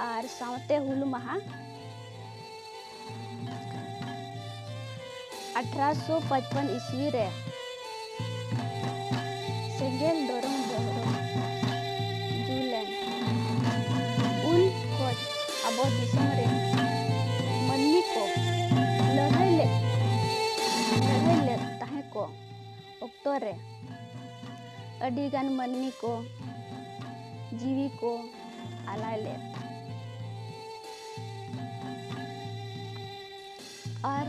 और सावते हुल महा 1855 ईस्वी रे सेंगेल दोरम जुलेन उन खोज अबो दिसम रे मन्नी को लड़ाई ले ताहे को ओक्तो रे अडिगान मन्नी को जीवी को आलाय ले और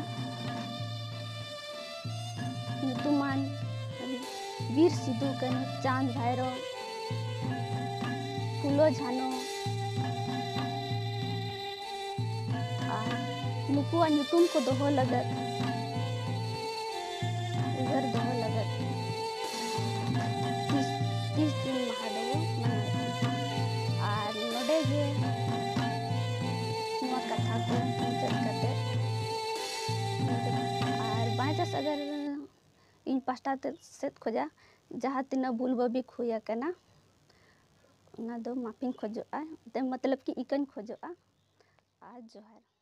ᱧᱩᱛᱩᱢᱟᱱ ᱵᱤᱨ ᱥᱤᱫᱩ ᱠᱟᱹᱱᱩ ᱪᱟᱸᱫ ᱵᱷᱟᱭᱨᱚ ᱯᱷᱩᱞᱳ ᱡᱷᱟᱱᱳ और नुकुआ ᱧᱩᱛᱩᱢ को दोहो लगत उधर दोहो लगत 30 जून माह दो मनाए और नोडे गे नुआ कथा को मुचाद कते और बायचास अगर इन पास्टा सेट खोजा जहाँ तीना भूल बबिक हुआ कना ना दो माफी खोजोआ मतलब कि इकन खोजोआ आज जोहार।